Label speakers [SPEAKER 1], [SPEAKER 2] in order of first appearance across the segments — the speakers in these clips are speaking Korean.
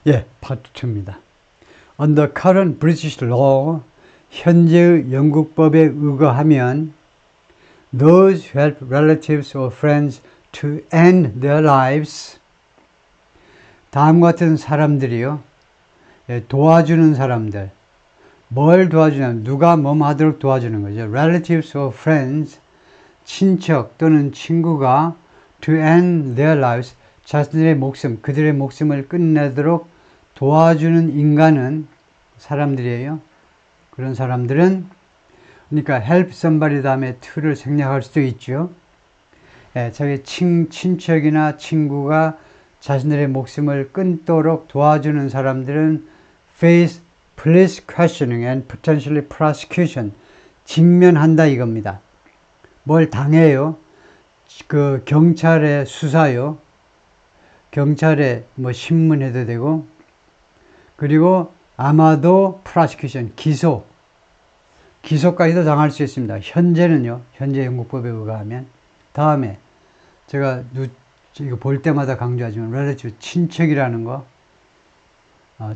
[SPEAKER 1] 예, 파트 2입니다. Under current British law, 현재의 영국법에 의거하면 those who help relatives or friends to end their lives, 다음과 같은 사람들이요, 도와주는 사람들, 뭘 도와주냐면 누가 뭐뭐 하도록 도와주는 거죠. relatives or friends, 친척 또는 친구가 to end their lives, 자신들의 목숨, 그들의 목숨을 끝내도록 도와주는 인간은 사람들이에요. 그런 사람들은, 그러니까 help somebody 다음에 to를 생략할 수도 있죠. 자기 친척이나 친구가 자신들의 목숨을 끊도록 도와주는 사람들은 face police questioning and potentially prosecution, 직면한다 이겁니다. 뭘 당해요? 그 경찰의 수사요. 경찰에 뭐 신문해도 되고, 그리고 아마도 prosecution, 기소까지도 당할 수 있습니다. 현재는요, 현재 영국법에 의거하면. 다음에 제가 이거 볼 때마다 강조하지만 relative, 친척이라는 거,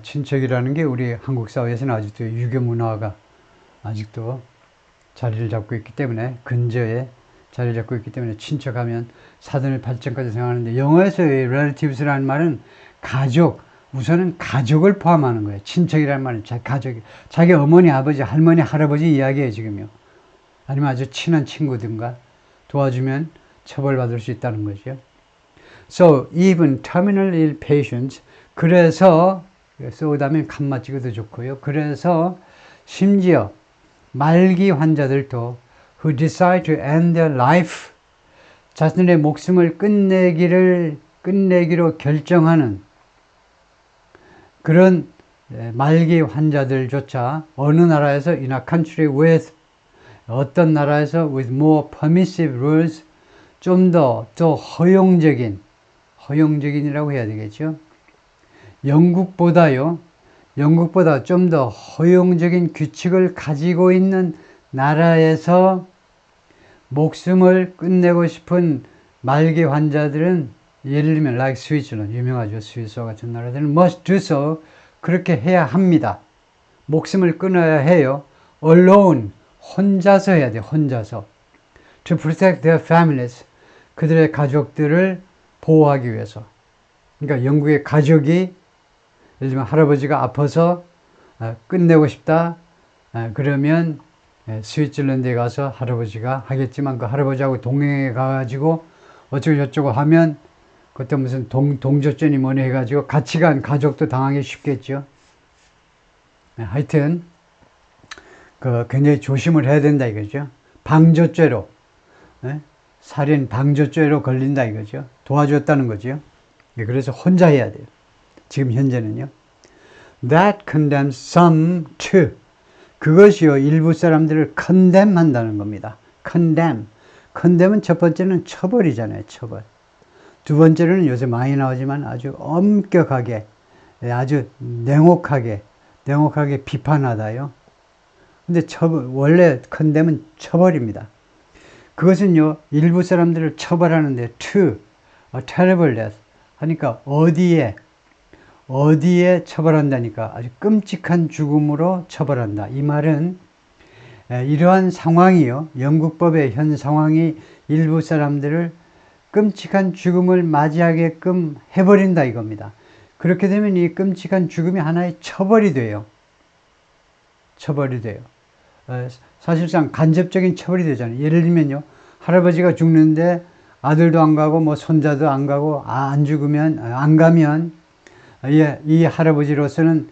[SPEAKER 1] 친척이라는 게 우리 한국 사회에서는 아직도 유교 문화가 아직도 자리를 잡고 있기 때문에, 근저에 자리를 잡고 있기 때문에 친척하면 사돈의 발전까지 생각하는데, 영어에서의 relatives라는 말은 가족, 우선은 가족을 포함하는 거예요. 친척이라는 말은 자기 어머니, 아버지, 할머니, 할아버지 이야기예요, 지금요. 아니면 아주 친한 친구든가 도와주면 처벌받을 수 있다는 거죠. So, even terminal ill patients, 그래서, 쏘다면 칸마 찍어도 좋고요. 그래서, 심지어, 말기 환자들도 who decide to end their life, 자신의 목숨을 끝내기로 결정하는 그런 말기 환자들조차 어느 나라에서 in a country with, 어떤 나라에서 with more permissive rules, 좀 더 허용적인이라고 해야 되겠죠. 영국보다 좀 더 허용적인 규칙을 가지고 있는 나라에서 목숨을 끝내고 싶은 말기 환자들은, 예를 들면 like 스위스land, 유명하죠. 스위스와 같은 나라들은 must do so, 그렇게 해야 합니다. 목숨을 끊어야 해요. alone, 혼자서 해야 돼요. 혼자서. to protect their families, 그들의 가족들을 보호하기 위해서. 그러니까 영국의 가족이, 예를 들면 할아버지가 아파서 끝내고 싶다, 그러면 스위스랜드에 가서 할아버지가 하겠지만, 그 할아버지하고 동행해 가지고 어쩌고 저쩌고 하면 그때 무슨 동조죄니 뭐니 해가지고 같이 간 가족도 당하기 쉽겠죠. 하여튼 굉장히 조심을 해야 된다 이거죠. 방조죄로, 살인 방조죄로 걸린다 이거죠. 도와줬다는 거죠. 그래서 혼자 해야 돼요. 지금 현재는요. That condemns some to, 그것이요 일부 사람들을 condemn 한다는 겁니다. condemn은 첫 번째는 처벌이잖아요. 처벌. 두 번째로는 요새 많이 나오지만 아주 엄격하게, 아주 냉혹하게 비판하다요. 근데 원래 condemn은 처벌입니다. 그것은요, 일부 사람들을 처벌하는데, to a terrible death 하니까 어디에 처벌한다니까, 아주 끔찍한 죽음으로 처벌한다. 이 말은 이러한 상황이요, 영국법의 현 상황이 일부 사람들을 끔찍한 죽음을 맞이하게끔 해버린다 이겁니다. 그렇게 되면 이 끔찍한 죽음이 하나의 처벌이 돼요. 사실상 간접적인 처벌이 되잖아요. 예를 들면요, 할아버지가 죽는데 아들도 안 가고 뭐 손자도 안 가고 안 가면 이 할아버지로서는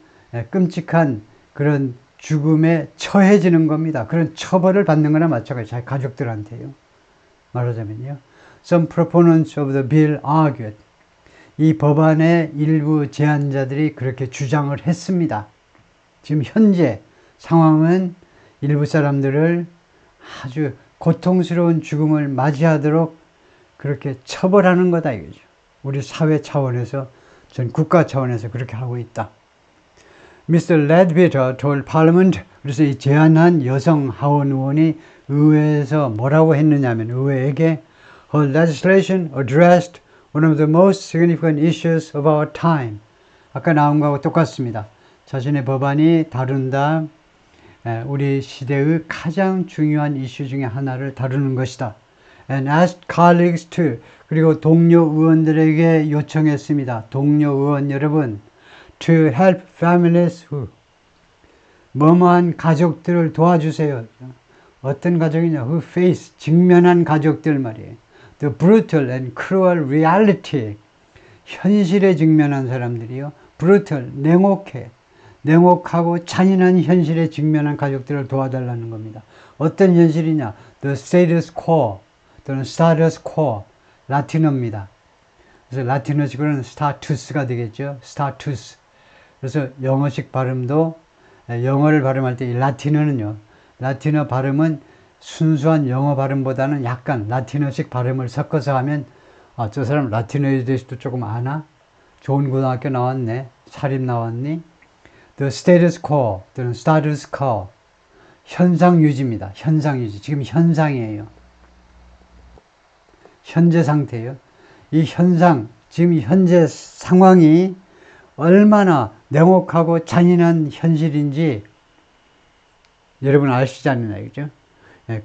[SPEAKER 1] 끔찍한 그런 죽음에 처해지는 겁니다. 그런 처벌을 받는 거나 마찬가지, 자기 가족들한테요. 말하자면요. Some proponents of the bill argued, 이 법안의 일부 제안자들이 그렇게 주장을 했습니다. 지금 현재 상황은 일부 사람들을 아주 고통스러운 죽음을 맞이하도록 그렇게 처벌하는 거다 이거죠. 우리 사회 차원에서, 전 국가 차원에서 그렇게 하고 있다. Mr. Leadbeater told Parliament, 그래서 이 제안한 여성 하원 의원이 의회에서 뭐라고 했느냐면, 의회에게 her legislation addressed one of the most significant issues of our time, 아까 나온 거하고 똑같습니다. 자신의 법안이 다룬다. 우리 시대의 가장 중요한 이슈 중에 하나를 다루는 것이다. And asked colleagues to, 그리고 동료 의원들에게 요청했습니다. 동료 의원 여러분, to help families who, 뭐뭐한 가족들을 도와주세요. 어떤 가족이냐? who face, 직면한 가족들 말이에요. The brutal and cruel reality, 현실에 직면한 사람들이요. brutal, 냉혹하고 잔인한 현실에 직면한 가족들을 도와달라는 겁니다. 어떤 현실이냐? The status quo 또는 status quo, 라틴어입니다. 그래서 라틴어식으로는 status가 되겠죠. status. 그래서 영어식 발음도 영어를 발음할 때 이 라틴어는요. 라틴어 발음은 순수한 영어 발음보다는 약간 라틴어식 발음을 섞어서 하면 저 사람 라틴어에 대해서도 조금 아나? 좋은 고등학교 나왔네. 사립 나왔니? The status quo 또는 status quo, 현상 유지입니다. 현상 유지. 지금 현상이에요. 현재 상태예요. 이 현상, 지금 현재 상황이 얼마나 냉혹하고 잔인한 현실인지 여러분 아시지 않느냐, 그죠?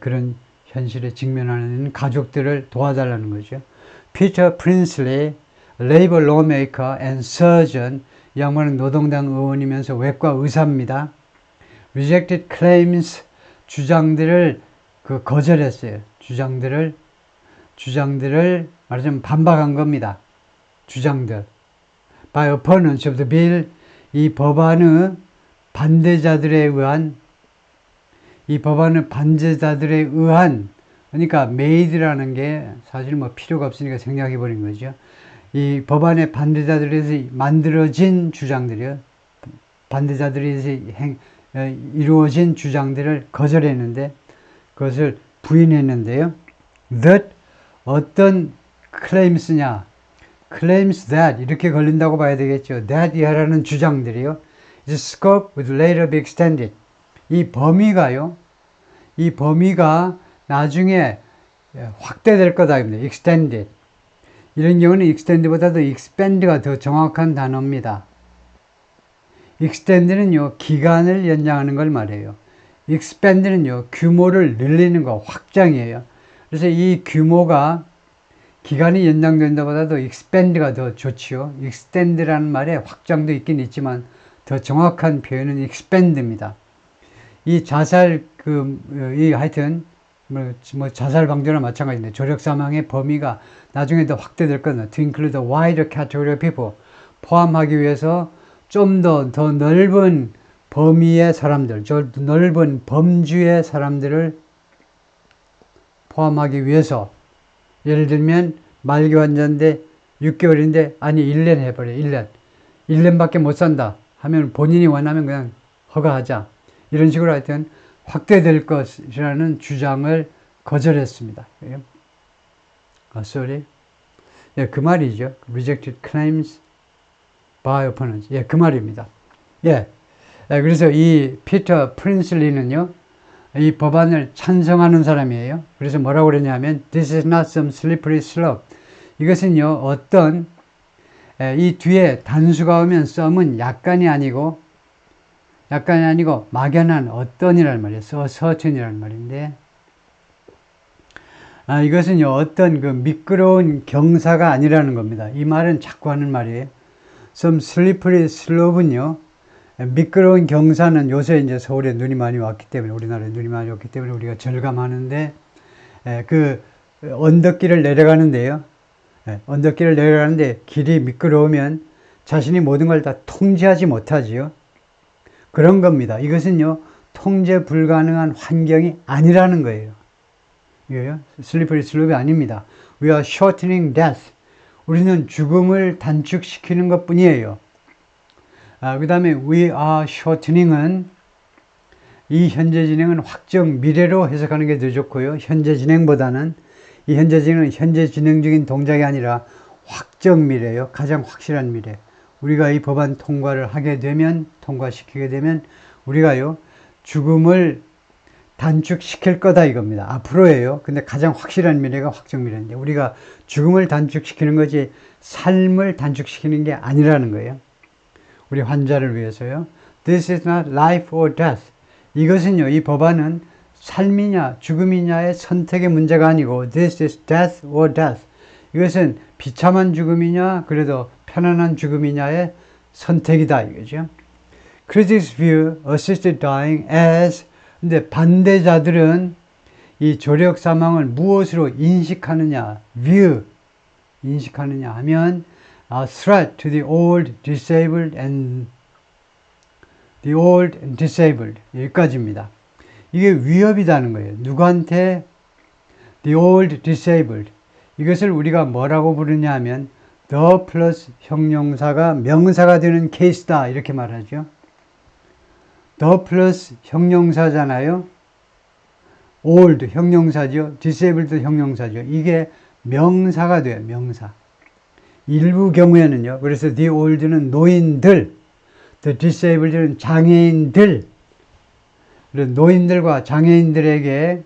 [SPEAKER 1] 그런 현실에 직면하는 가족들을 도와달라는 거죠. 피터 프린슬리, 레이버 로메이커 앤 서전, 이 양반은 노동당 의원이면서 외과 의사입니다. rejected claims, 주장들을 거절했어요. 주장들을 말하자면 반박한 겁니다. 주장들. By opponents of the bill, 이 법안의 반대자들에 의한, 그러니까 made라는 게 사실 뭐 필요가 없으니까 생략해 버린 거죠. 이 법안의 반대자들에서 만들어진 주장들이요. 반대자들에서 이루어진 주장들을 거절했는데, 그것을 부인했는데요. That, 어떤 claims냐? claims that, 이렇게 걸린다고 봐야 되겠죠. that 이하라는 주장들이요. The scope would later be extended. 이 범위가 나중에 확대될 거다. extended. 이런 경우는 extend보다도 expand가 더 정확한 단어입니다. extend는요, 기간을 연장하는 걸 말해요. expand는요, 규모를 늘리는 거, 확장이에요. 그래서 이 규모가 기간이 연장된다보다도 expand가 더 좋지요. extend라는 말에 확장도 있긴 있지만 더 정확한 표현은 expand입니다. 이 자살 하여튼 뭐 자살 방조나 마찬가지인데 조력 사망의 범위가 나중에 더 확대될 거다. To include a wider category of people, 포함하기 위해서 좀 더 넓은 범위의 사람들, 넓은 범주의 사람들을 포함하기 위해서, 예를 들면 말기 환자인데 6개월인데 아니 1년 해버려. 1년밖에 못 산다 하면 본인이 원하면 그냥 허가하자. 이런 식으로 하여튼 확대될 것이라는 주장을 거절했습니다. sorry. 그 말이죠. Rejected claims by opponents. 그 말입니다. 그래서 이 피터 프린슬리는요, 이 법안을 찬성하는 사람이에요. 그래서 뭐라고 그러냐면, This is not some slippery slope. 이것은요, 어떤, 이 뒤에 단수가 오면 some은 약간이 아니고 막연한 어떤이라는 말이에요. certain이라는 말인데, 이것은요, 어떤 미끄러운 경사가 아니라는 겁니다. 이 말은 자꾸 하는 말이에요. Some slippery slope는요, 미끄러운 경사는 요새 이제 서울에 눈이 많이 왔기 때문에, 우리나라에 눈이 많이 왔기 때문에 우리가 절감하는데, 언덕길을 내려가는데요. 언덕길을 내려가는데 길이 미끄러우면 자신이 모든 걸 다 통제하지 못하지요. 그런 겁니다. 이것은요, 통제 불가능한 환경이 아니라는 거예요. 이거요? 슬리퍼리 슬롭이 아닙니다. We are shortening death. 우리는 죽음을 단축시키는 것 뿐이에요. 그 다음에 we are shortening은, 이 현재 진행은 확정 미래로 해석하는 게 더 좋고요. 현재 진행보다는, 이 현재 진행은 현재 진행 중인 동작이 아니라 확정 미래예요. 가장 확실한 미래. 우리가 이 법안 통과시키게 되면 우리가요, 죽음을 단축시킬 거다 이겁니다. 앞으로예요. 근데 가장 확실한 미래가 확정 미래인데, 우리가 죽음을 단축시키는 거지 삶을 단축시키는 게 아니라는 거예요. 우리 환자를 위해서요. This is not life or death. 이것은요, 이 법안은 삶이냐 죽음이냐의 선택의 문제가 아니고 This is death or death. 이것은 비참한 죽음이냐 그래도 편안한 죽음이냐의 선택이다 이거죠. Critics view assisted dying as 근데 반대자들은 이 조력 사망을 무엇으로 인식하느냐 인식하느냐 하면 a threat to the old, disabled and 여기까지입니다. 이게 위협이라는 거예요. 누구한테? The old, disabled. 이것을 우리가 뭐라고 부르냐 하면 the 플러스 형용사가 명사가 되는 케이스다 이렇게 말하죠. the 플러스 형용사잖아요. old 형용사죠. disabled 형용사죠. 이게 명사가 돼요. 명사. 일부 경우에는요. 그래서 the old는 노인들, the disabled는 장애인들. 노인들과 장애인들에게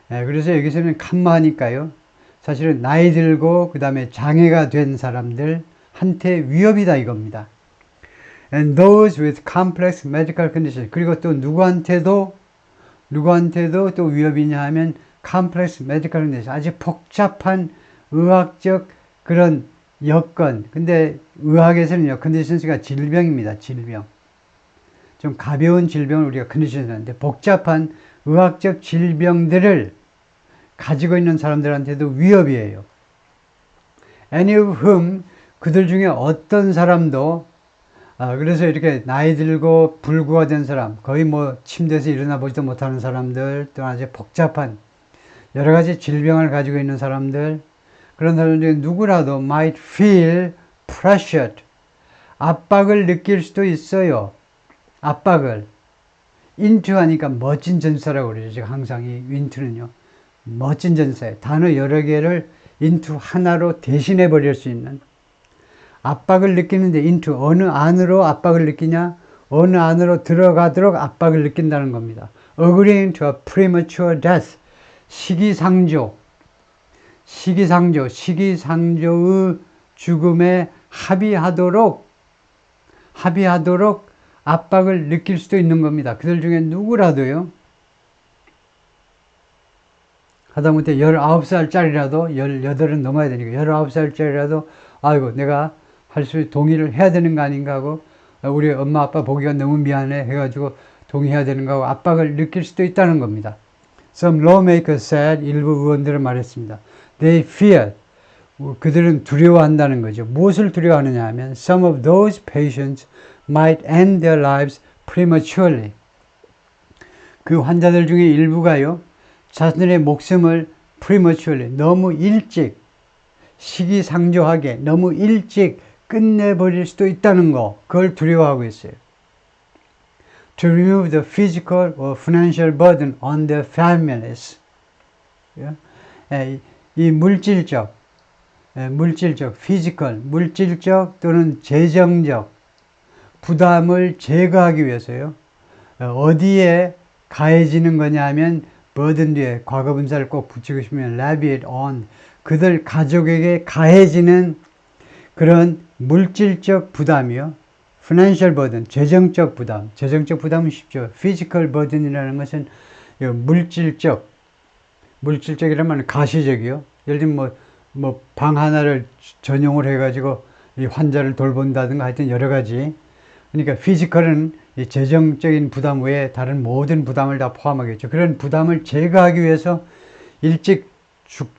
[SPEAKER 1] 그래서 여기서는 칸마니까요. 사실은 나이 들고 그 다음에 장애가 된 사람들한테 위협이다 이겁니다. And those with complex medical condition. 그리고 또 누구한테도 또 위협이냐 하면 complex medical condition. 아주 복잡한 의학적 그런 여건. 근데 의학에서는요, conditions가 질병입니다. 질병. 좀 가벼운 질병을 우리가 컨디션을 하는데 복잡한 의학적 질병들을 가지고 있는 사람들한테도 위협이에요. Any of whom 그들 중에 어떤 사람도 그래서 이렇게 나이 들고 불구가 된 사람 거의 뭐 침대에서 일어나 보지도 못하는 사람들 또 아주 복잡한 여러 가지 질병을 가지고 있는 사람들 그런 사람 중에 누구라도 might feel pressured 압박을 느낄 수도 있어요. 압박을 into 하니까 멋진 전사라고 그러죠. 제가 항상 이 into는요. 멋진 전사예요. 단어 여러 개를 into 하나로 대신해 버릴 수 있는 압박을 느끼는데 into 어느 안으로 압박을 느끼냐? 어느 안으로 들어가도록 압박을 느낀다는 겁니다. Agreeing to a premature death. 시기상조의 죽음에 합의하도록 압박을 느낄 수도 있는 겁니다. 그들 중에 누구라도요. 하다못해 19살짜리라도 18은 넘어야 되니까 19살짜리라도 아이고 내가 할 수 동의를 해야 되는 거 아닌가 하고 우리 엄마 아빠 보기가 너무 미안해 해가지고 동의해야 되는 거 하고 압박을 느낄 수도 있다는 겁니다. Some lawmakers said 일부 의원들은 말했습니다. They fear 그들은 두려워한다는 거죠. 무엇을 두려워하느냐 하면 Some of those patients might end their lives prematurely. 그 환자들 중에 일부가요. 자신의 목숨을 prematurely 너무 일찍 시기상조하게 너무 일찍 끝내버릴 수도 있다는 거 그걸 두려워하고 있어요. To remove the physical or financial burden on their families. 이 물질적, physical, 물질적 또는 재정적 부담을 제거하기 위해서요. 어디에 가해지는 거냐 하면 burden 뒤에 과거분사를 꼭 붙이고 싶으면 levy it on 그들 가족에게 가해지는 그런 물질적 부담이요. financial burden, 재정적 부담은 쉽죠. physical burden이라는 것은 물질적이라면 가시적이요. 예를 들면 뭐 방 하나를 전용을 해가지고 이 환자를 돌본다든가 하여튼 여러 가지. 그러니까 physical은 이 재정적인 부담 외에 다른 모든 부담을 다 포함하겠죠. 그런 부담을 제거하기 위해서 일찍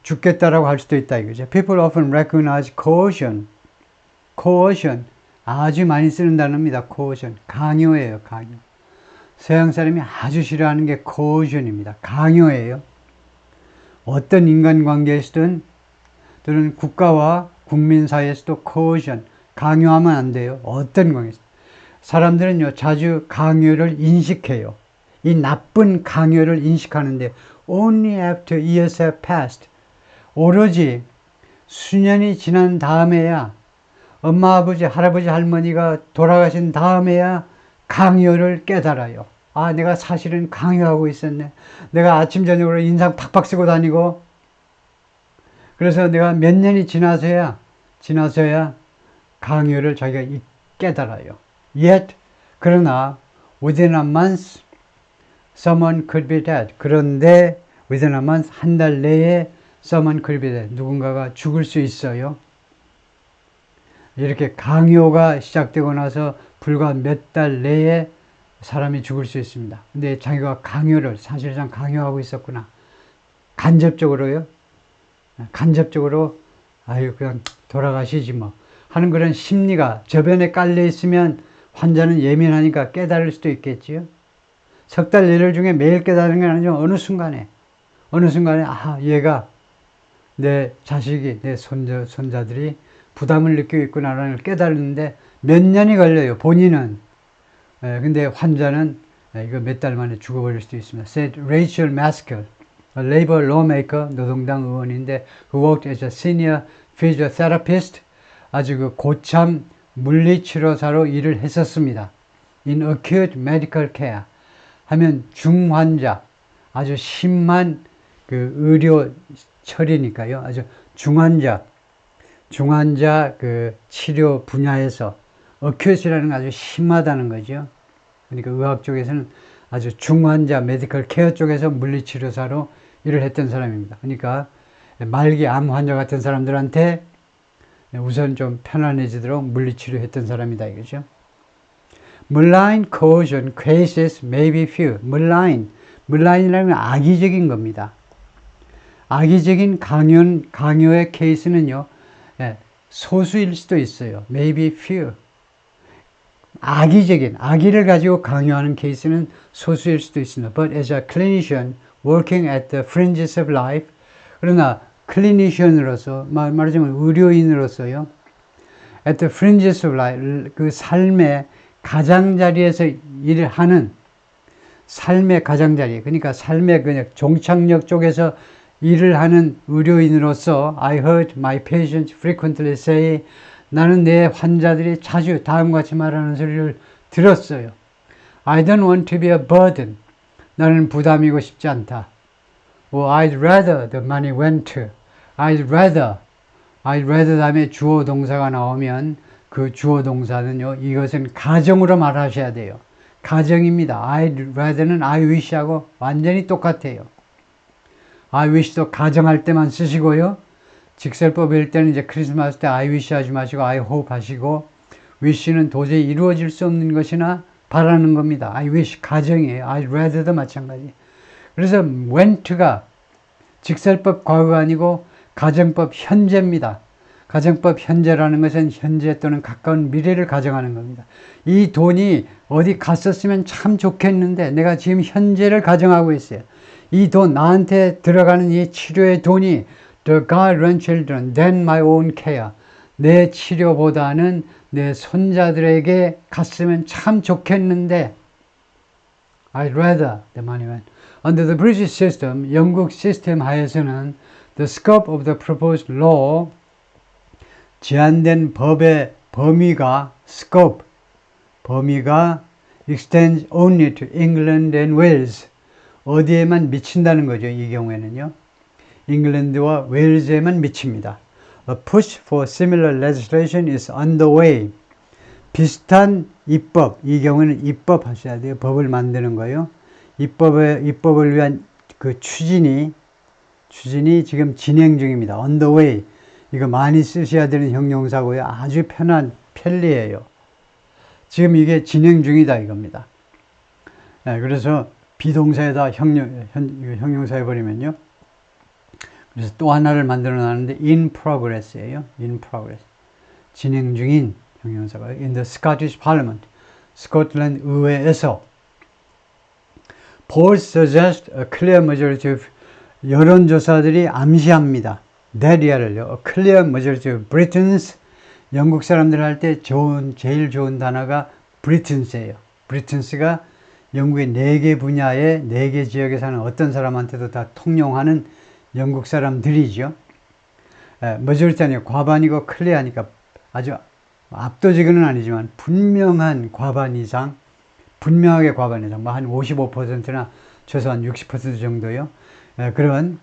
[SPEAKER 1] 죽겠다라고 할 수도 있다 이거죠. People often recognize coercion. 아주 많이 쓰는 단어입니다. coercion. 강요예요. 강요. 서양 사람이 아주 싫어하는 게 coercion입니다. 강요예요. 어떤 인간관계에서든 또는 국가와 국민 사이에서도 coercion. 강요하면 안 돼요. 어떤 관계에서. 사람들은요, 자주 강요를 인식해요. 이 나쁜 강요를 인식하는데, only after years have passed. 오로지 수년이 지난 다음에야, 엄마, 아버지, 할아버지, 할머니가 돌아가신 다음에야 강요를 깨달아요. 아, 내가 사실은 강요하고 있었네. 내가 아침, 저녁으로 인상 팍팍 쓰고 다니고, 그래서 내가 몇 년이 지나서야 강요를 자기가 깨달아요. Yet, 그러나 within a month someone could be dead. 그런데 within a month, 한 달 내에 someone could be dead. 누군가가 죽을 수 있어요. 이렇게 강요가 시작되고 나서 불과 몇 달 내에 사람이 죽을 수 있습니다. 근데 자기가 강요를 사실상 강요하고 있었구나. 간접적으로요. 간접적으로 아유 그냥 돌아가시지 뭐 하는 그런 심리가 저변에 깔려 있으면 환자는 예민하니까 깨달을 수도 있겠지요. 석 달 예를 중에 매일 깨달은 건 아니지만 어느 순간에 아 얘가 내 자식이 내 손자들이 부담을 느끼고 있구나라는 걸 깨달는데 몇 년이 걸려요. 본인은. 근데 환자는 이거 몇 달 만에 죽어버릴 수도 있습니다. said Rachel Maskell, a labor lawmaker, 노동당 의원인데 who worked as a senior physiotherapist, 아주 그 고참 물리치료사로 일을 했었습니다. in acute medical care 하면 중환자, 아주 심한 그 의료 처리니까요. 아주 중환자 그 치료 분야에서 어큐트라는 건 아주 심하다는 거죠. 그러니까 의학 쪽에서는 아주 중환자 메디컬 케어 쪽에서 물리치료사로 일을 했던 사람입니다. 그러니까 말기 암 환자 같은 사람들한테 우선 좀 편안해지도록 물리치료했던 사람이다 이거죠. Malign coercion cases may be few. Malign이라는 건 악의적인 겁니다. 악의적인 강요의 케이스는요, 소수일 수도 있어요. Maybe few. 악의를 가지고 강요하는 케이스는 소수일 수도 있습니다. But as a clinician working at the fringes of life, 그러나 클리니션으로서, 말하자면 의료인으로서요, at the fringes of life, 그 삶의 가장자리에서 일을 하는 삶의 가장자리, 그러니까 삶의 그냥 종착역 쪽에서 일을 하는 의료인으로서 I heard my patients frequently say, 나는 내 환자들이 자주 다음과 같이 말하는 소리를 들었어요. I don't want to be a burden. 나는 부담이고 싶지 않다. or I'd rather the money went to. I'd rather 다음에 주어 동사가 나오면 그 주어 동사는요, 이것은 가정으로 말하셔야 돼요. 가정입니다. I'd rather는 I wish하고 완전히 똑같아요. I wish도 가정할 때만 쓰시고요. 직설법일 때는 이제 크리스마스 때 I wish 하지 마시고 I hope 하시고, wish는 도저히 이루어질 수 없는 것이나 바라는 겁니다. I wish 가정이에요. I'd rather도 마찬가지. 그래서 went가 직설법 과거가 아니고 가정법 현재입니다. 가정법 현재라는 것은 현재 또는 가까운 미래를 가정하는 겁니다. 이 돈이 어디 갔었으면 참 좋겠는데 내가 지금 현재를 가정하고 있어요. 이 돈, 나한테 들어가는 이 치료의 돈이 the grandchildren than my own care. 내 치료보다는 내 손자들에게 갔으면 참 좋겠는데 I'd rather the money went. Under the British system, 영국 시스템 하에서는 the scope of the proposed law, 제안된 법의 범위가 extends only to England and Wales. 어디에만 미친다는 거죠. 이 경우에는요. 잉글랜드와 웨일즈에만 미칩니다. A push for similar legislation is underway. 비슷한 입법, 이 경우에는 입법 하셔야 돼요. 법을 만드는 거예요. 입법을 위한 그 추진이 지금 진행 중입니다. underway. 이거 많이 쓰셔야 되는 형용사고요. 아주 편리해요. 지금 이게 진행 중이다 이겁니다. 그래서 비동사에다 형용사 해버리면요. 그래서 또 하나를 만들어 놨는데 in progress예요. in progress. 진행 중인 형용사가 in the Scottish Parliament. 스코틀랜드 의회에서 polls suggest a clear majority of 여론조사들이 암시합니다. 대리아를요. A clear majority of Britons. 영국 사람들 할 때 제일 좋은 단어가 Britons예요. Britons가 영국의 4개 분야의 4개 지역에 사는 어떤 사람한테도 다 통용하는 영국 사람들이죠. majority 아니고 과반이고 clear하니까 아주 압도적은 아니지만 분명한 과반 이상, 분명하게 과반 이상, 한 55%나 최소한 60% 정도요. 그런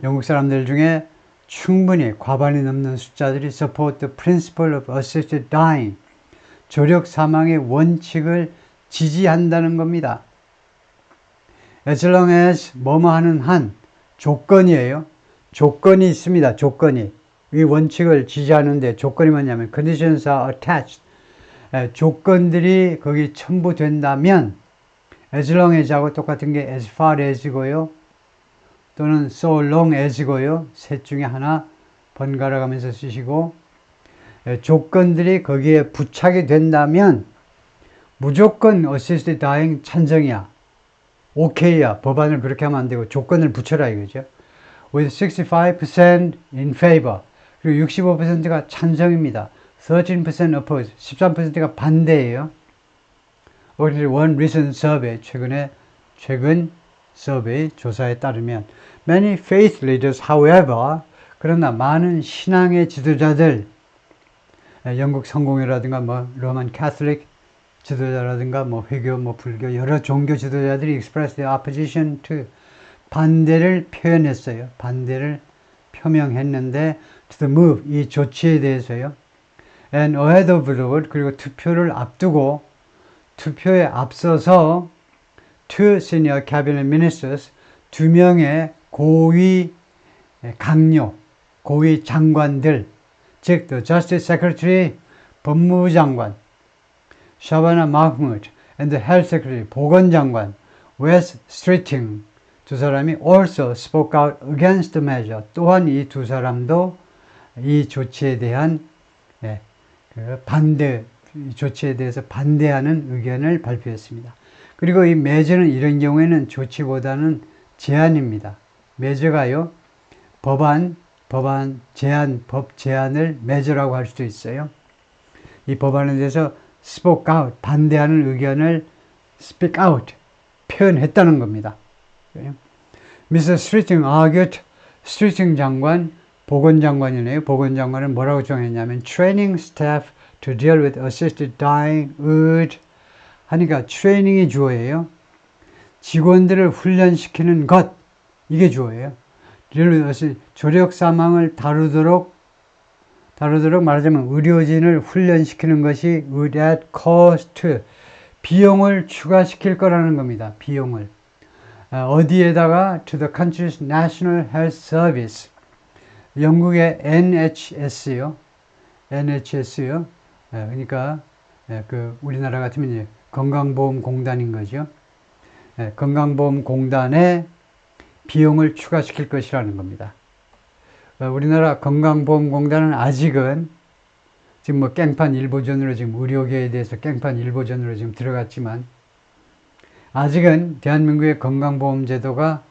[SPEAKER 1] 영국 사람들 중에 충분히 과반이 넘는 숫자들이 support the principle of assisted dying. 조력 사망의 원칙을 지지한다는 겁니다. As long as 뭐뭐 하는 한 조건이에요. 조건이 있습니다. 조건이. 이 원칙을 지지하는데 조건이 뭐냐면 conditions are attached. 조건들이 거기 첨부된다면 as long as하고 똑같은 게 as far as고요. 또는 so long as고요. 셋 중에 하나 번갈아 가면서 쓰시고 조건들이 거기에 부착이 된다면 무조건 assisted dying 찬성이야. 오케이야. 법안을 그렇게 하면 안 되고 조건을 붙여라 이거죠. With 65% in favor. 그리고 65%가 찬성입니다. 13% oppose. 13%가 반대예요. One recent survey. 최근 서베이 조사에 따르면 many faith leaders, however, 그러나 많은 신앙의 지도자들, 영국 성공회라든가 뭐 로만 캐톨릭 지도자라든가 뭐 회교, 뭐 불교 여러 종교 지도자들이 express their opposition to 반대를 표현했어요. 반대를 표명했는데 to the move 이 조치에 대해서요. And ahead of the vote 그리고 투표를 앞두고 투표에 앞서서 two senior cabinet ministers 두 명의 고위 강요, 고위 장관들 즉 the Justice Secretary 법무부 장관 샤바나 마흐무드 and the Health Secretary 보건장관 Wes Streeting 두 사람이 also spoke out against the measure. 또한 이 두 사람도 이 조치에 대한 반대 조치에 대해서 반대하는 의견을 발표했습니다. 그리고 이 measure는 이런 경우에는 조치보다는 제안입니다. measure가요 법 제안을 measure라고 할 수도 있어요. 이 법안에 대해서 spoke out 반대하는 의견을 speak out 표현했다는 겁니다. Mr. Streeting argued, Streeting 장관, 보건장관이네요. 보건장관은 뭐라고 정했냐면 training staff to deal with assisted dying would 하니까 트레이닝이 주어예요. 직원들을 훈련시키는 것 이게 주어예요. deal with assisted 조력 사망을 다루도록 말하자면 의료진을 훈련시키는 것이 would add cost 비용을 추가시킬 거라는 겁니다. 비용을 어디에다가 to the country's National Health Service 영국의 NHS요. NHS요. 그러니까 그 우리나라 같으면 이제 건강보험공단인 거죠. 건강보험공단에 비용을 추가시킬 것이라는 겁니다. 우리나라 건강보험공단은 아직은 지금 뭐 깽판 1버전으로 지금 의료계에 대해서 깽판 1버전으로 지금 들어갔지만 아직은 대한민국의 건강보험제도가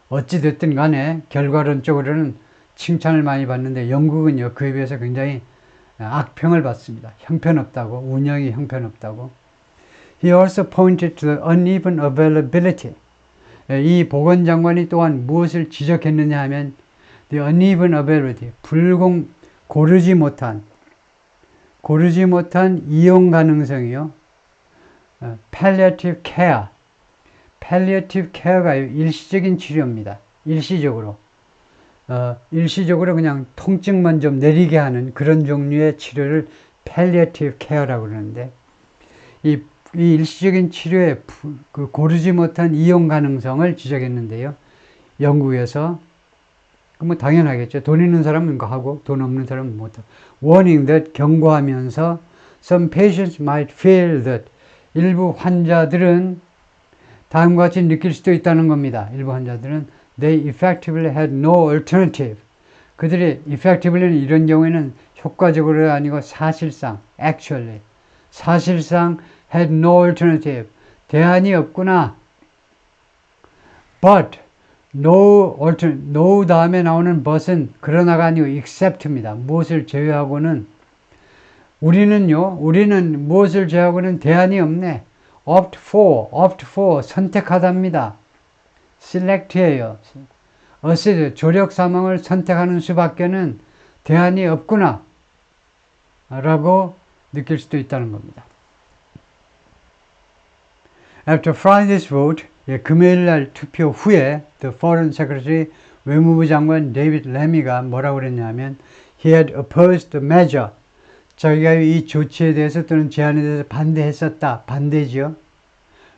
[SPEAKER 1] 어찌됐든 간에 결과론적으로는 칭찬을 많이 받는데 영국은요 그에 비해서 굉장히 악평을 받습니다. 형편없다고 운영이 형편없다고. He also pointed to the uneven availability. 이 보건장관이 또한 무엇을 지적했느냐 하면 the uneven availability 고르지 못한 이용 가능성이요. palliative care. palliative care가 일시적인 치료입니다. 일시적으로 그냥 통증만 좀 내리게 하는 그런 종류의 치료를 palliative care라고 그러는데 이 일시적인 치료에 그 고르지 못한 이용 가능성을 지적했는데요. 영국에서 뭐 당연하겠죠. 돈 있는 사람은 이거 하고 돈 없는 사람은 못하고 warning that 경고하면서 some patients might feel that 일부 환자들은 다음과 같이 느낄 수도 있다는 겁니다. 일부 환자들은 they effectively had no alternative. 그들이 effectively는 이런 경우에는 효과적으로 아니고 사실상 actually 사실상 had no alternative. 대안이 없구나. But no 다음에 나오는 but은 그러나가 아니고 except입니다. 무엇을 제외하고는 우리는 무엇을 제외하고는 대안이 없네. opt for 선택하답니다. select예요. assist 조력 사망을 선택하는 수밖에는 대안이 없구나 라고 느낄 수도 있다는 겁니다. After Friday's vote, 금요일 날 투표 후에 the Foreign Secretary 외무부 장관 데이비드 레미가 뭐라고 그랬냐면 he had opposed the measure 자기가 이 조치에 대해서 또는 제안에 대해서 반대했었다. 반대죠.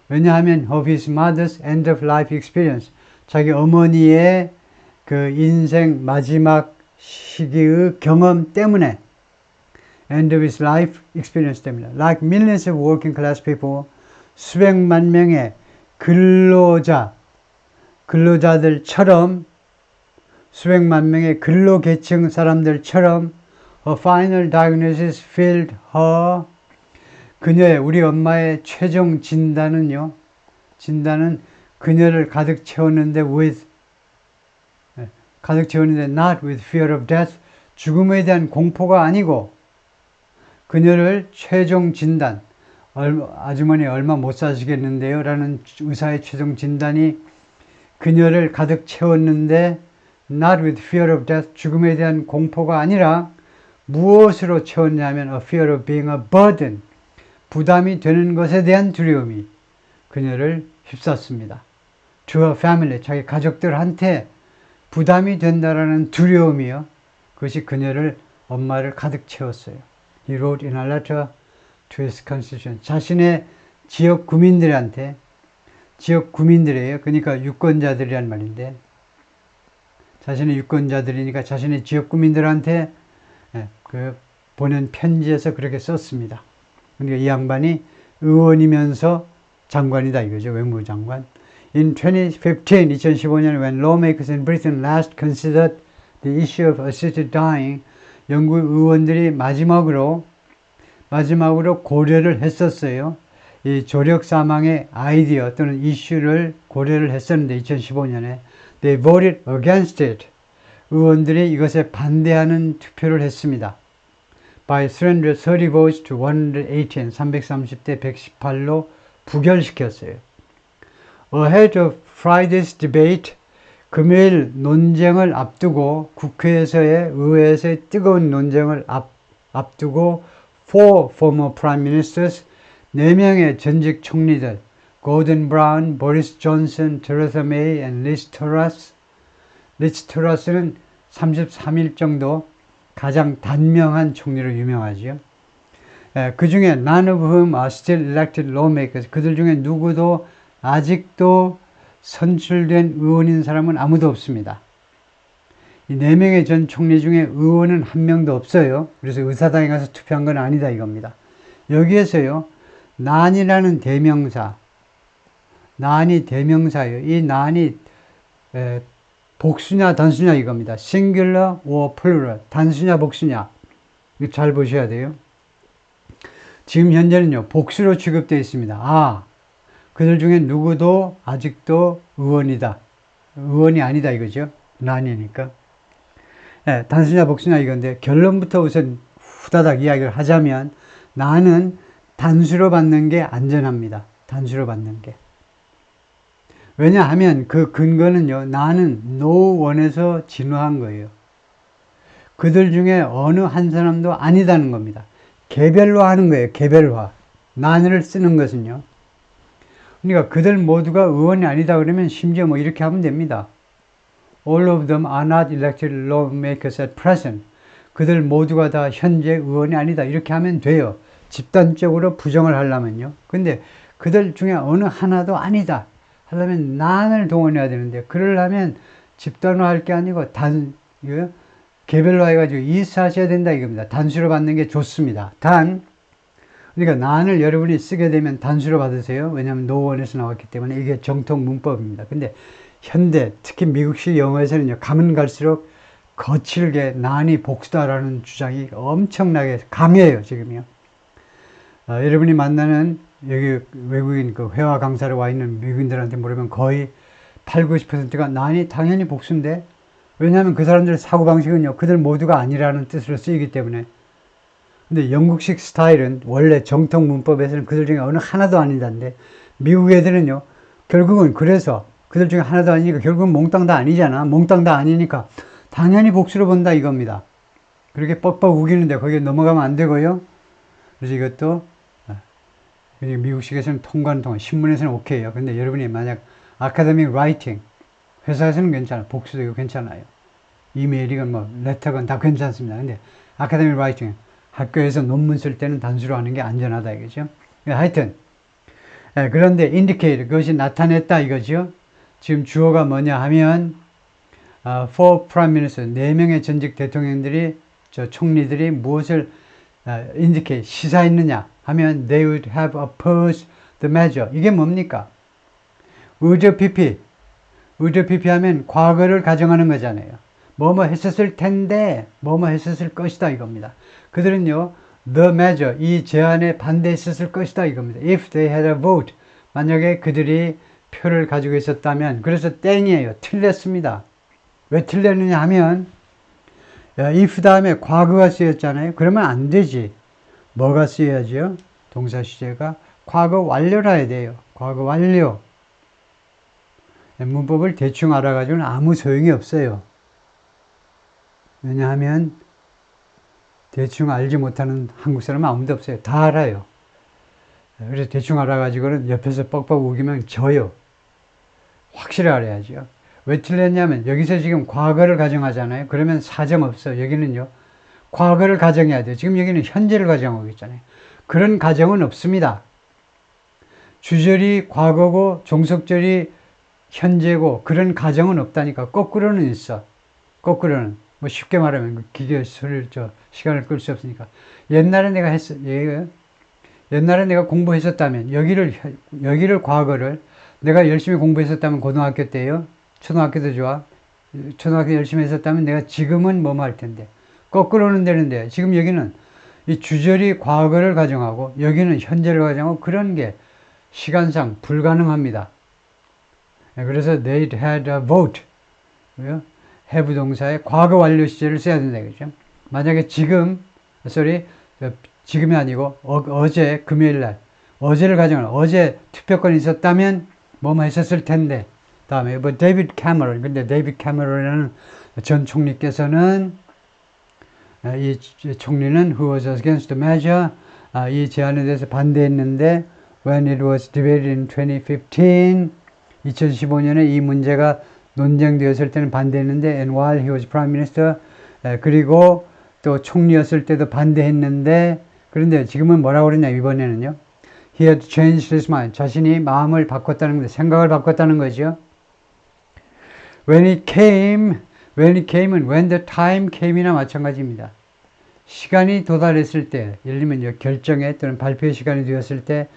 [SPEAKER 1] 왜냐하면 of his mother's end of life experience. 자기 어머니의 그 인생 마지막 시기의 경험 때문에 end of his life experience 때문에 like millions of working class people 수백만 명의 근로자들처럼 수백만 명의 근로계층 사람들처럼 a final diagnosis filled her 그녀의 우리 엄마의 최종 진단은 그녀를 가득 채웠는데 not with fear of death 죽음에 대한 공포가 아니고 그녀를 최종 진단 아주머니 얼마 못 사시겠는데요 라는 의사의 최종 진단이 그녀를 가득 채웠는데 not with fear of death 죽음에 대한 공포가 아니라 무엇으로 채웠냐면 a fear of being a burden 부담이 되는 것에 대한 두려움이 그녀를 휩쌌습니다. To her family 자기 가족들한테 부담이 된다라는 두려움이요. 그것이 엄마를 가득 채웠어요. He wrote in a letter to his constituents. 자신의 지역 구민들이에요. 그러니까 유권자들이란 말인데 자신의 유권자들이니까 자신의 지역 구민들한테 보낸 편지에서 그렇게 썼습니다. 그러니까 이 양반이 의원이면서 장관이다 이거죠. 외무장관. In 2015년에 when lawmakers in Britain last considered the issue of assisted dying, 영국 의원들이 마지막으로 고려를 했었어요. 이 조력 사망의 아이디어 또는 이슈를 고려를 했었는데 2015년에 they voted against it. 의원들이 이것에 반대하는 투표를 했습니다. by 330 votes to 118, 330대 118로 부결시켰어요. Ahead of Friday's debate, 금요일 논쟁을 앞두고 의회에서의 뜨거운 논쟁을 앞두고 four former prime ministers, 4명의 전직 총리들, Gordon Brown, Boris Johnson, Theresa May, and Liz Truss. 리즈 트러스는 33일 정도 가장 단명한 총리로 유명하죠. 그 중에 none of whom are still elected lawmakers. 그들 중에 누구도 아직도 선출된 의원인 사람은 아무도 없습니다. 이 4명의 전 총리 중에 의원은 한 명도 없어요. 그래서 의사당에 가서 투표한 건 아니다 이겁니다. 여기에서요. 난이라는 대명사, 난이 대명사예요. 이 난이 복수냐 단수냐 이겁니다. singular or plural. 단수냐 복수냐. 이거 잘 보셔야 돼요. 지금 현재는요. 복수로 취급되어 있습니다. 그들 중에 누구도 아직도 의원이 아니다 이거죠. 난이니까. 단수냐 복수냐 이건데 결론부터 우선 후다닥 이야기를 하자면 나는 단수로 받는 게 안전합니다. 단수로 받는 게. 왜냐하면 그 근거는요. 나는 no one에서 진화한 거예요. 그들 중에 어느 한 사람도 아니다는 겁니다. 개별화 하는 거예요. 개별화. 난을 쓰는 것은요. 그러니까 그들 모두가 의원이 아니다 그러면 심지어 뭐 이렇게 하면 됩니다. All of them are not elected lawmakers at present. 그들 모두가 다 현재 의원이 아니다. 이렇게 하면 돼요. 집단적으로 부정을 하려면요. 근데 그들 중에 어느 하나도 아니다. 하려면 난을 동원해야 되는데 그러려면 집단화할 게 아니고 개별화 해가지고 이사하셔야 된다 이겁니다. 단수로 받는 게 좋습니다. 그러니까 난을 여러분이 쓰게 되면 단수로 받으세요. 왜냐하면 노원에서 나왔기 때문에 이게 정통 문법입니다. 근데 현대 특히 미국식 영어에서는요. 가면 갈수록 거칠게 난이 복수다라는 주장이 엄청나게 강해요. 지금요. 여러분이 만나는 여기 외국인 그 회화 강사로 와 있는 미국인들한테 물으면 거의 80~90%가 난이 당연히 복수인데 왜냐하면 그 사람들의 사고방식은요. 그들 모두가 아니라는 뜻으로 쓰이기 때문에 근데 영국식 스타일은 원래 정통 문법에서는 그들 중에 어느 하나도 아니다인데 미국 애들은요. 결국은 그래서 그들 중에 하나도 아니니까 결국은 몽땅 다 아니잖아. 몽땅 다 아니니까 당연히 복수로 본다 이겁니다. 그렇게 뻑뻑 우기는데 거기에 넘어가면 안 되고요. 그래서 이것도 미국식에서는 통과는 신문에서는 오케이요. 근데 여러분이 만약 아카데믹 라이팅 회사에서는 괜찮아. 복수도 이거 괜찮아요. 이메일이건 뭐 레터건 다 괜찮습니다. 근데 아카데믹 라이팅 학교에서 논문 쓸 때는 단수로 하는 게 안전하다 이거죠. 하여튼 그런데 indicate 그것이 나타냈다 이거죠. 지금 주어가 뭐냐 하면 four prime minister 4명의 전직 대통령들이 저 총리들이 무엇을 indicate 시사했느냐 하면 they would have opposed the measure. 이게 뭡니까? 의저피피 하면 과거를 가정하는 거잖아요. 뭐뭐 했었을 텐데 뭐뭐 했었을 것이다 이겁니다. 그들은요 the measure 이 제안에 반대했었을 것이다 이겁니다. If they had a vote 만약에 그들이 표를 가지고 있었다면 그래서 땡이에요. 틀렸습니다. 왜 틀렸느냐 하면 if 다음에 과거가 쓰였잖아요. 그러면 안 되지. 뭐가 쓰여야죠? 동사 시제가 과거 완료라 해야 돼요. 과거 완료. 문법을 대충 알아가지고는 아무 소용이 없어요. 왜냐하면 대충 알지 못하는 한국 사람은 아무도 없어요. 다 알아요. 그래서 대충 알아가지고는 옆에서 뻑뻑 우기면 져요. 확실히 알아야죠. 왜 틀렸냐면 여기서 지금 과거를 가정하잖아요. 그러면 사정 없어. 여기는요. 과거를 가정해야 돼요. 지금 여기는 현재를 가정하고 있잖아요. 그런 가정은 없습니다. 주절이 과거고 종속절이 현재고 그런 가정은 없다니까. 거꾸로는 있어. 거꾸로는. 뭐 쉽게 말하면 기계 소리를 시간을 끌 수 없으니까. 옛날에 내가 공부했었다면 여기를 과거를 내가 열심히 공부했었다면 고등학교 때요. 초등학교도 좋아. 초등학교 열심히 했었다면 내가 지금은 뭐뭐 할 텐데. 거꾸로는 되는데 지금 여기는 이 주절이 과거를 가정하고 여기는 현재를 가정하고 그런 게 시간상 불가능합니다. 그래서 they had a vote. have 동사에 과거 완료 시제를 써야 된다. 그죠? 만약에 지금이 아니고 어제 금요일 날 어제를 가정하는 어제 투표권이 있었다면 뭐뭐 했었을 텐데 다음에 뭐 데이비드 캐머런 근데 데이비드 캐머런이라는 전 총리께서는 이 총리는 who was against the measure 이 제안에 대해서 반대했는데 when it was debated in 2015 2015년에 이 문제가 논쟁되었을 때는 반대했는데 and while he was prime minister 그리고 또 총리였을 때도 반대했는데 그런데 지금은 뭐라고 그러냐 이번에는요 he had changed his mind 자신이 마음을 바꿨다는 거죠. 생각을 바꿨다는 거죠. when it came은 when the time came이나 마찬가지입니다. 시간이 도달했을 때 예를 들면 결정에 또는 발표의 시간이 되었을 때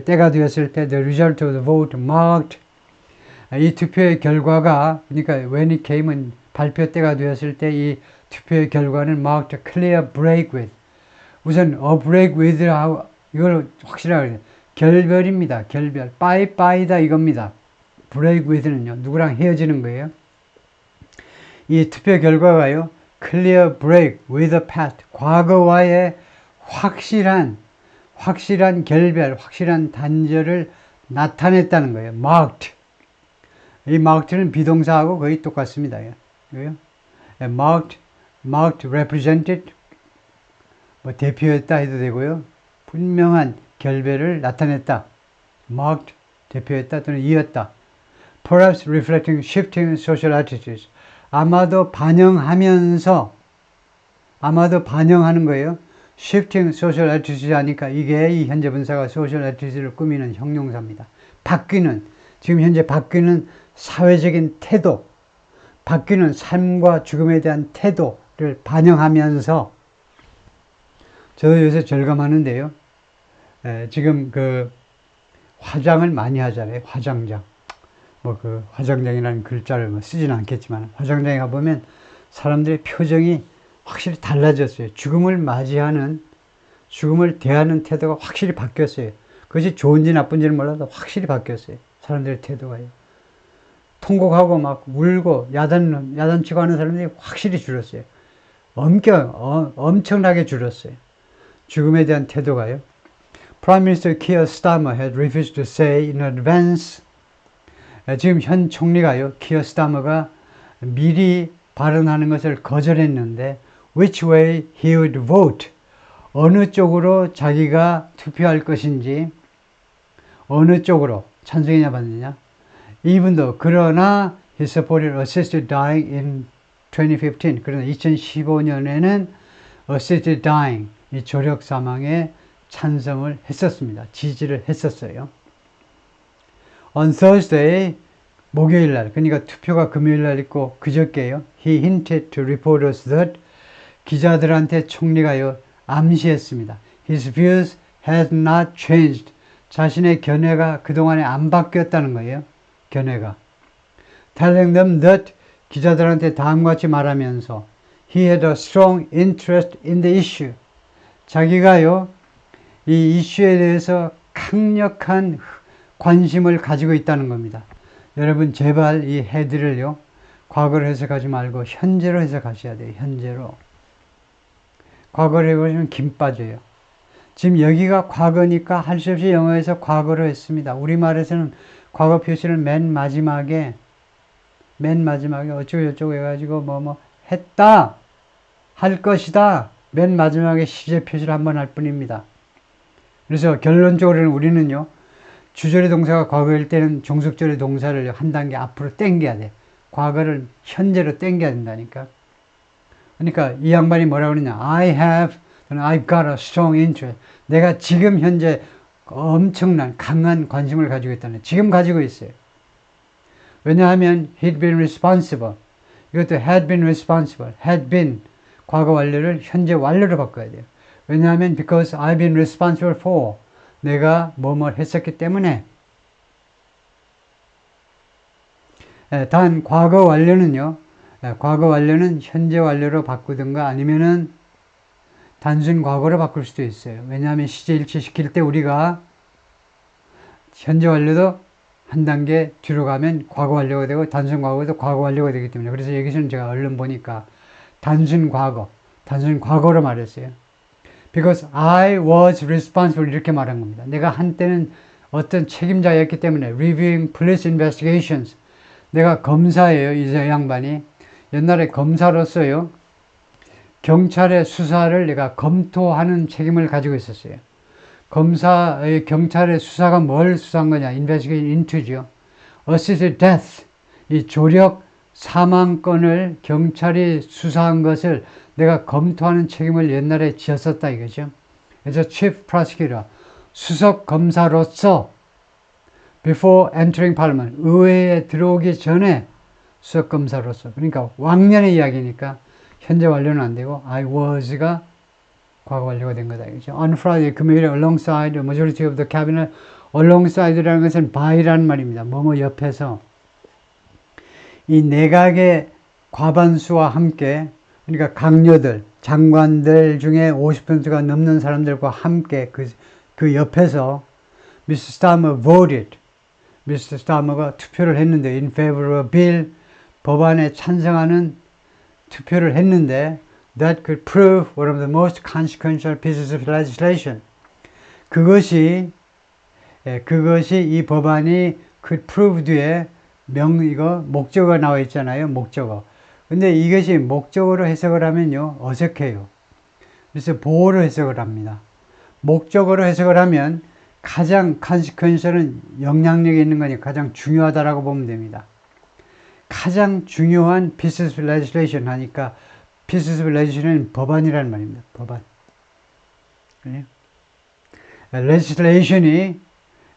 [SPEAKER 1] 때가 되었을 때 the result of the vote marked 이 투표의 결과가 그러니까 when it came은 발표 때가 되었을 때 이 투표의 결과는 marked a clear break with 우선 a break with라고 이걸 확실하게 결별입니다. 결별 빠이빠이다 이겁니다. break with는요 누구랑 헤어지는 거예요. 이 투표 결과가요 clear break with the past 과거와의 확실한 결별, 확실한 단절을 나타냈다는 거예요. marked. 이 marked는 비동사하고 거의 똑같습니다. marked, represented, 뭐 대표했다 해도 되고요. 분명한 결별을 나타냈다. marked, 대표했다 또는 이었다. perhaps reflecting shifting social attitudes. 아마도 반영하는 거예요. shifting social attitude 하니까 이게 이 현재 분사가 social attitude를 꾸미는 형용사입니다. 지금 현재 바뀌는 사회적인 태도, 바뀌는 삶과 죽음에 대한 태도를 반영하면서 저도 요새 절감하는데요. 지금 화장을 많이 하잖아요. 화장장. 화장장이라는 글자를 쓰지는 않겠지만 화장장에 가보면 사람들의 표정이 확실히 달라졌어요. 죽음을 대하는 태도가 확실히 바뀌었어요. 그것이 좋은지 나쁜지는 몰라도 확실히 바뀌었어요. 사람들의 태도가요. 통곡하고 막 울고 야단치고 하는 사람들이 확실히 줄었어요. 엄청나게 줄었어요. 죽음에 대한 태도가요. Prime Minister Keir Starmer had refused to say in advance 지금 현 총리가요. Keir Starmer가 미리 발언하는 것을 거절했는데 which way he would vote 어느 쪽으로 자기가 투표할 것인지 어느 쪽으로 찬성이냐 반대냐 even though 그러나 he supported assisted dying in 2015. 그러나 2015년에는 assisted dying, 이 조력 사망에 찬성을 했었습니다. 지지를 했었어요. On Thursday, 목요일 날, 그러니까 투표가 금요일 날 있고 그저께요. He hinted to reporters that 기자들한테 총리가요 암시했습니다. His views had not changed. 자신의 견해가 그동안에 안 바뀌었다는 거예요. 견해가. Telling them that 기자들한테 다음과 같이 말하면서 He had a strong interest in the issue. 자기가요 이 이슈에 대해서 강력한 관심을 가지고 있다는 겁니다. 여러분 제발 이 had를요 과거로 해석하지 말고 현재로 해석하셔야 돼요. 현재로. 과거로 해보시면 김 빠져요. 지금 여기가 과거니까 할 수 없이 영어에서 과거로 했습니다. 우리말에서는 과거 표시를 맨 마지막에 어쩌고 저쩌고 해가지고 뭐 했다, 할 것이다, 맨 마지막에 시제 표시를 한번 할 뿐입니다. 그래서 결론적으로는 우리는요 주절의 동사가 과거일 때는 종속절의 동사를 한 단계 앞으로 당겨야 돼. 과거를 현재로 당겨야 된다니까. 그러니까 이 양반이 뭐라고 그러냐. I've got a strong interest. 내가 지금 현재 엄청난 강한 관심을 가지고 있다는. 지금 가지고 있어요. 왜냐하면 he'd been responsible. 이것도 had been responsible. had been 과거 완료를 현재 완료로 바꿔야 돼요. 왜냐하면 because I've been responsible for 내가 뭐뭐 했었기 때문에. 단 과거 완료는요. 과거 완료는 현재 완료로 바꾸든가 아니면은 단순 과거로 바꿀 수도 있어요. 왜냐하면 시제 일치시킬 때 우리가 현재 완료도 한 단계 뒤로 가면 과거 완료가 되고 단순 과거도 과거 완료가 되기 때문에 그래서 여기서는 제가 얼른 보니까 단순 과거로 말했어요. Because I was responsible 이렇게 말한 겁니다. 내가 한때는 어떤 책임자였기 때문에 reviewing police investigations 내가 검사예요. 이 양반이 옛날에 검사로서요 경찰의 수사를 내가 검토하는 책임을 가지고 있었어요. 경찰의 수사가 뭘 수사한 거냐? Investigation into죠. Assisted death, 이 조력 사망건을 경찰이 수사한 것을 내가 검토하는 책임을 옛날에 지었었다 이거죠. 그래서 Chief Prosecutor, 수석 검사로서 before entering Parliament, 의회에 들어오기 전에 수석 검사로서, 그러니까 왕년의 이야기니까 현재 완료는 안 되고 I was가 과거 완료가 된 거다 이거죠. On Friday, 금요일에 alongside the majority of the cabinet, alongside라는 것은 by라는 말입니다. 뭐뭐 옆에서 이 내각의 과반수와 함께 그러니까 강요들, 장관들 중에 50%가 넘는 사람들과 함께 그 옆에서 Mr. Starmer voted. Mr. Starmer가 투표를 했는데 in favor of a bill, 법안에 찬성하는 투표를 했는데 that could prove one of the most consequential pieces of legislation. 그것이 이 법안이 could prove 뒤에 목적어가 나와 있잖아요. 목적어. 근데 이것이 목적어로 해석을 하면요 어색해요. 그래서 보호로 해석을 합니다. 목적어로 해석을 하면 가장 consequential은 영향력이 있는 거니 가장 중요하다라고 보면 됩니다. 가장 중요한 pieces of legislation 하니까 pieces of legislation은 법안이라는 말입니다. 법안. legislation이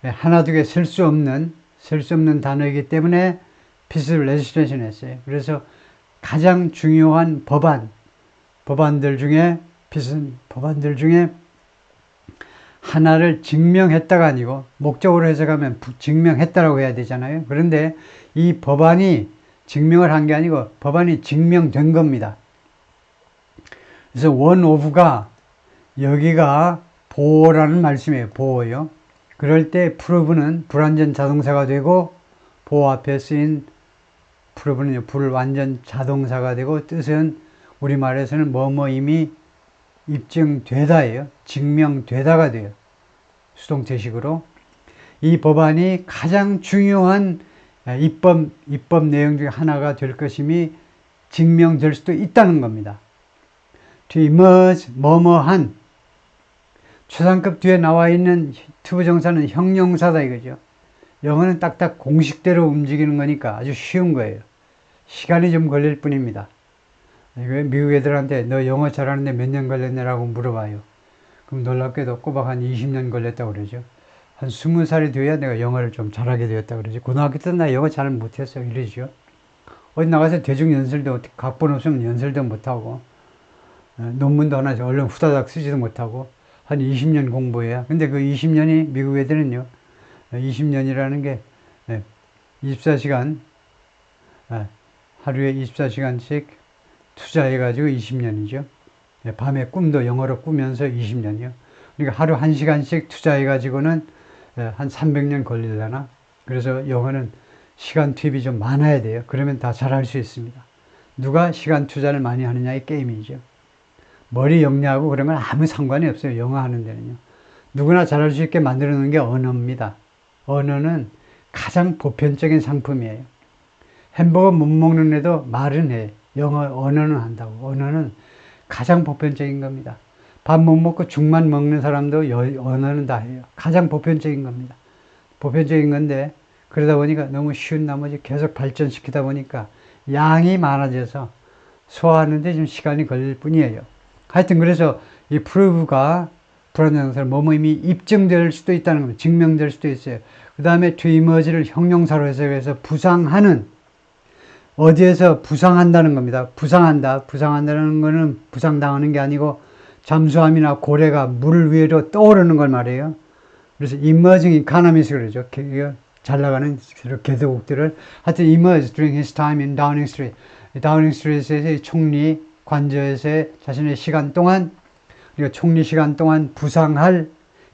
[SPEAKER 1] 하나 두 개 쓸 수 없는 단어이기 때문에 pieces of legislation 했어요. 그래서 가장 중요한 법안들 중에 하나를 증명했다가 아니고 목적으로 해석하면 증명했다라고 해야 되잖아요. 그런데 이 법안이 증명을 한 게 아니고 법안이 증명된 겁니다. 그래서 one of가 여기가 보호라는 말씀이에요. 보호요. 그럴 때 prove는 불완전 자동사가 되고 보호 앞에 쓰인 prove는요 불완전 자동사가 되고 뜻은 우리말에서는 뭐뭐 이미 입증되다예요. 증명되다가 돼요. 수동태식으로. 이 법안이 가장 중요한 입법 내용 중에 하나가 될 것임이 증명될 수도 있다는 겁니다. To emerge, 뭐뭐한. 초상급 뒤에 나와 있는 투부정사는 형용사다 이거죠. 영어는 딱딱 공식대로 움직이는 거니까 아주 쉬운 거예요. 시간이 좀 걸릴 뿐입니다. 미국 애들한테 너 영어 잘하는데 몇 년 걸렸냐라고 물어봐요. 그럼 놀랍게도 꼬박 한 20년 걸렸다고 그러죠. 한 20살이 돼야 내가 영어를 좀 잘하게 되었다고 그러지. 고등학교 때 나 영어 잘 못했어. 이러죠. 어디 나가서 대중 연설도 각본 없으면 연설도 못하고, 논문도 하나 얼른 후다닥 쓰지도 못하고, 한 20년 공부해야. 근데 그 20년이 미국 애들은요, 20년이라는 게 24시간, 하루에 24시간씩 투자해가지고 20년이죠. 밤에 꿈도 영어로 꾸면서 20년이요. 그러니까 하루 1시간씩 투자해가지고는 한 300년 걸리려나? 그래서 영어는 시간 투입이 좀 많아야 돼요. 그러면 다 잘할 수 있습니다. 누가 시간 투자를 많이 하느냐의 게임이죠. 머리 영리하고 그런 건 아무 상관이 없어요. 영어 하는 데는요. 누구나 잘할 수 있게 만들어 놓은 게 언어입니다. 언어는 가장 보편적인 상품이에요. 햄버거 못 먹는 애도 말은 해. 언어는 한다고. 언어는 가장 보편적인 겁니다. 밥 못 먹고 죽만 먹는 사람도 언어는 다 해요. 가장 보편적인 겁니다. 보편적인 건데 그러다 보니까 너무 쉬운 나머지 계속 발전시키다 보니까 양이 많아져서 소화하는데 좀 시간이 걸릴 뿐이에요. 하여튼 그래서 이 prove가 불완전사를 뭐뭐임이 입증될 수도 있다는 겁니다. 증명될 수도 있어요. 그 다음에 to emerge를 형용사로 해석해서 부상하는, 어디에서 부상한다는 겁니다. 부상한다는 거는 부상당하는 게 아니고 잠수함이나 고래가 물 위로 떠오르는 걸 말해요. 그래서 emerging economies 그러죠. 잘 나가는 개도국들을. 하여튼 emerged during his time in Downing Street. 다우닝 스트리트에서의 총리 관저에서의 자신의 시간 동안, 그러니까 총리 시간 동안 부상할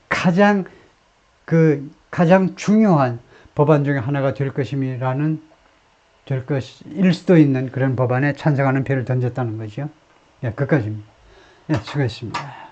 [SPEAKER 1] 가장 중요한 법안 중에 하나가 될 것일 수도 있는 그런 법안에 찬성하는 표를 던졌다는 거죠. 예, 끝까지입니다. 예, 수고했습니다.